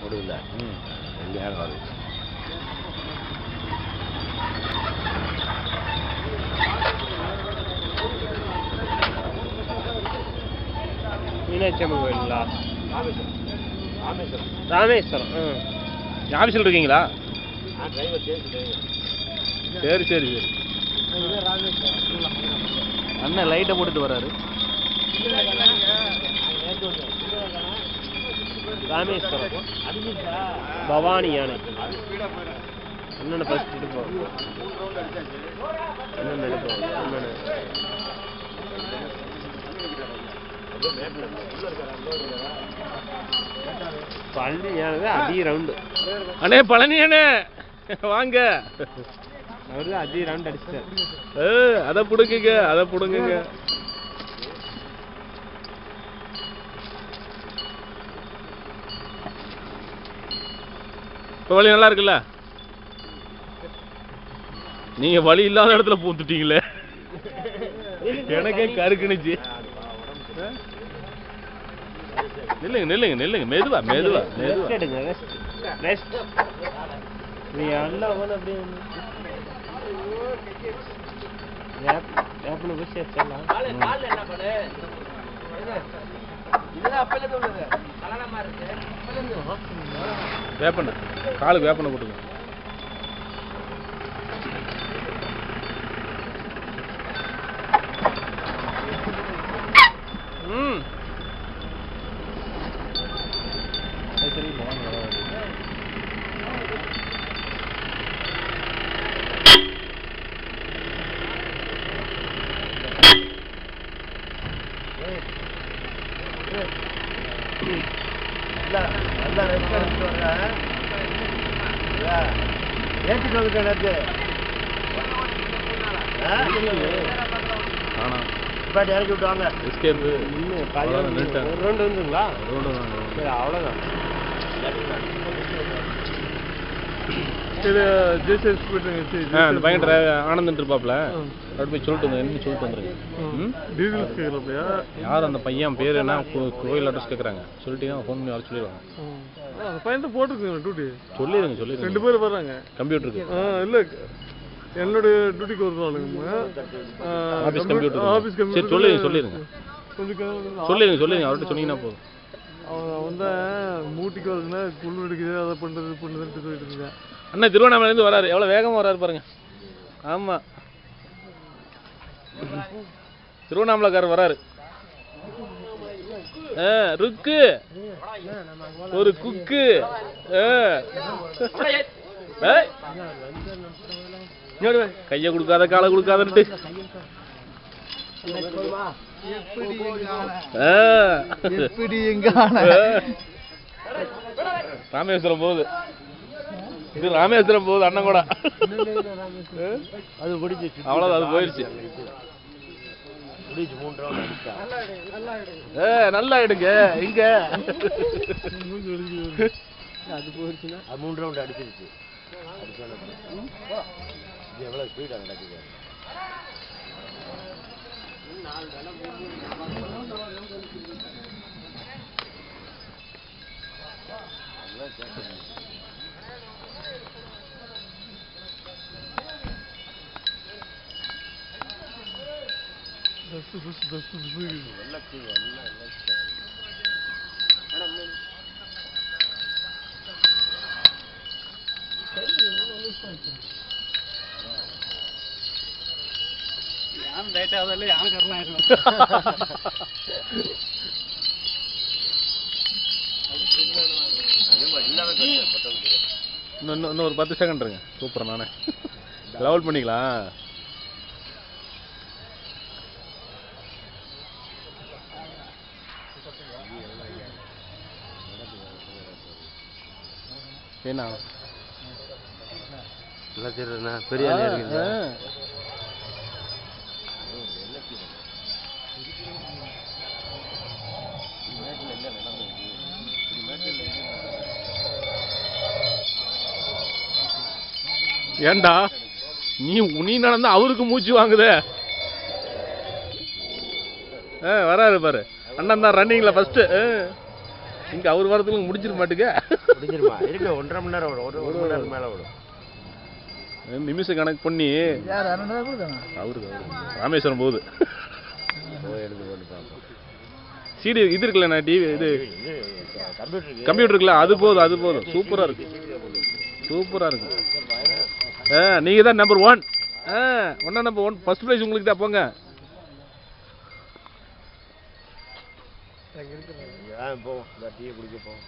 கொடுக்கல எங்கே கால் மீனாட்சி அம்மன் கோயிலுங்களா? ராமேஸ்வரம். ராமேஸ்வரம். ஆஃபீஸில் இருக்கீங்களா? சரி சரி சரி. அண்ணன் லைட்டை போட்டுட்டு வர்றாரு. ராமேஸ்வரம் பவானி யானை. அண்ணனை ஃபர்ஸ்ட் எடுப்போம். அண்ணன் எடுப்போம். அண்ணன் பழனி யானை அதிக ரவுண்டு. அண்ணே பழனி யானை வாங்க. அவரு தான் அதிக ரவுண்ட் அடிச்சிட்டார். அதை பிடுங்குங்க, அதை பிடுங்குங்க. இப்போ வழி நல்லா இருக்குல்ல? நீங்க வழி இல்லாத இடத்துல பூத்துட்டீங்களே, எனக்கே கருக்குனுச்சு. நில்லுங்க நில்லுங்க நில்லுங்க, மெதுவா மெதுவா மெதுவா எடுங்க. ரெஸ்ட் நீ நல்லா ஓன அப்படியே ஏப்பன போய் சேச்சலாம். கால்ல என்ன பண்ணு? இதெல்லாம் அப்பல தோணுது. கலனமா இருக்கு. வேப்பன காலுக்கு வேப்பன போட்டுங்க. சரி நல்லா ரெஸ்ட் எடுத்துட்டு வரேன். ஏற்றிட்டு வந்துட்டேன் நேற்று. பாட்டி இறக்கி விட்டுவாங்க. ரெண்டு வந்துங்களா? சரி அவ்வளோதான். அந்த பையன் ஆனந்தன் இருப்பாப்ல, அப்படி போய் சொல்லிட்டு வந்து சொல்லிட்டு வந்துருங்க. யார் அந்த பையன் பேர் என்ன, கோயில் அட்ரஸ் கேட்குறாங்க. சொல்லிட்டீங்கன்னா ஃபோன் பண்ணி வர சொல்லிடுவாங்க. பையன் போட்டுருக்குங்க டியூட்டி. சொல்லிடுங்க சொல்லிடுங்க. 2 பேர் வர்றாங்க கம்ப்யூட்டருக்கு. இல்லை என்னுடைய டியூட்டிக்கு வருவாங்க. Office computer. Office computer. சொல்லிடுங்க சொல்லிடுங்க சொல்லிடுங்க சொல்லிடுங்க. அவர்கிட்ட சொன்னீங்கன்னா போதும். அவன் வந்து மூட்டிக்கு வருதுன்னா புல் எடுக்குது, அதை பண்ணுறது பண்ணுறதுன்னு சொல்லிட்டு இருக்கேன். அண்ணா திருவண்ணாமலையிலேருந்து வராரு. எவ்வளோ வேகமாக வராரு பாருங்க. ஆமாம், திருவண்ணாமலைக்காரர் வராரு. ருக்கு ஒரு குக்கு. கையை கொடுக்காத காலை கொடுக்காதன்ட்டு ராமேஸ்வரம் போகுது. இது ராமேஸ்வரம் போகுது அண்ணன் கூட. அது பிடிச்சி அவ்வளோதான், அது போயிடுச்சு. நல்லா எடுங்க. இங்க அது போயிடுச்சுன்னா 3 ரவுண்ட் அடிச்சிருச்சு. எவ்வளோ ஸ்பீடாக நடக்குது. இன்னும் ஒரு 10 செகண்ட் இருங்க. சூப்பர், நானே லெவல் பண்ணிக்கலாம். என்ன பெரிய ஏண்டா நீ நடந்தா அவருக்கு மூச்சு வாங்குதே. வராரு பாரு அண்ணன் தான் ரன்னிங்ல ஃபர்ஸ்ட். இங்கே அவர் வரதுக்கு முடிச்சிட மாட்டுங்க. முடிஞ்சிருமா? இருக்கு 1.5 மணி நேரம் ஓடும். ஒரு மணி நேரம் மேலே ஓடும். நிமிஷம் கணக்கு பண்ணி அவருக்கு ராமேஸ்வரம் போகுது. எடுத்து போட்டு பார்ப்போம். சிடி இது இருக்குல்ல டிவி இது கம்ப்யூட்டர் இருக்குல்ல அது போதும் சூப்பராக இருக்கு. சூப்பராக இருக்கு. நீங்கள் தான் நம்பர் 1. நம்பர் 1 ஃபர்ஸ்ட் ப்ரைஸ் உங்களுக்கு தான். போங்க. போவோம். டீ குடிக்க போவோம்.